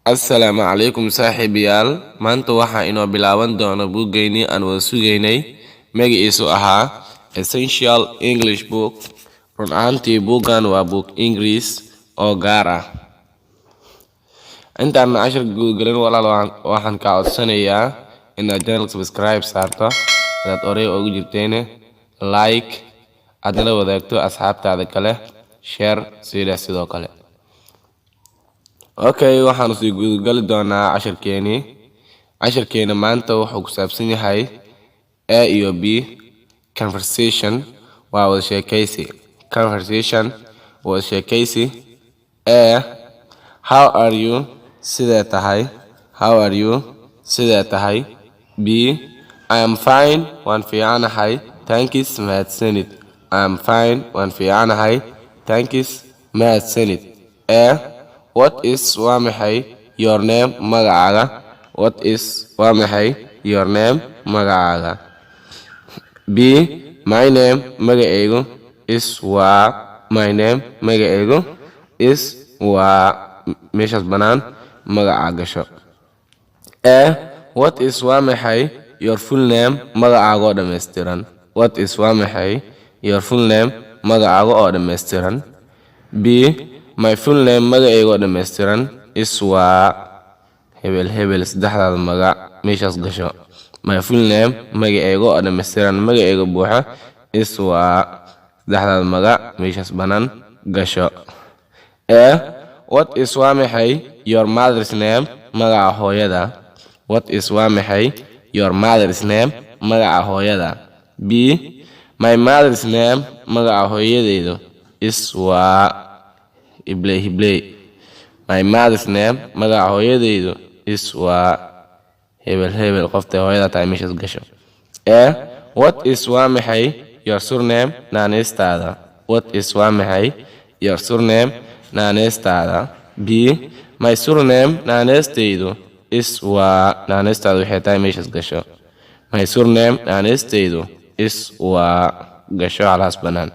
Assalaamu calaykum saaxiibayaal. Maanta waxaa inoo bilaaban doona buuggeennii aan wada sugaynay magaciisu ahaa Essential English Book. Run ahaantii buuggan waa buug Ingiriis oo gaar ah. Intaan casharka gudagelin walaal waxaan kaa codsanayaa inaad channel subscribe saarto, inaad horey ugu jirteen like, aad nala wadaagto asxaabtaada kale, share sidoo kale. Okay, waxaan sii gudagali doonaa casharkeena maanta wuxuu ku saabsan yahay A iyo B. Conversation waa wada sheekaysi. Conversation wada sheekaysi. A, how are you? Sidee tahay? How are you? Sidee tahay? B, I am fine. Waan fiicanahay. Thanks. Mahadsanid. I am fine. Waan fiicanahay. Thanks. Mahadsanid. A, what is waa maxay your name? Magacaaga. What is waa maxay your name? Magacaaga. B, my name magacaygu is waa my name magacaygu is waa meeshaas banaan magacaa gasho. A, what is waa maxay your full name? Magacaaga oo dhammaystiran. What is waa maxay your full name? Magacaaga oo dhammaystiran. B, my full name magacayga oo dhammaystiran is waa hebel saddexdaada magac meeshaas gasho. My full name magacayga oo dhammaystiran magacayga buuxa is waa saddexdaada magac meeshaas banaan gasho. A, what is waa maxay your mother's name? Magaca hooyada. What is waa maxay your mother's name? Magaca hooyada. B, my mother's name magaca hooyadeedu is waa Hibley. My mother's name magaca hooyadeydu is waa hebel qofta hooyada tahay meeshaas gasho. A, what is waa maxay your surname? Naanaystaada. What is waa maxay your surname? Naanaystaada. B, my surname naanaystaydu is waa naanaystaada waxay tahay meeshaas gasho. My surname naanaystaydu is waa gasho halaas banaan.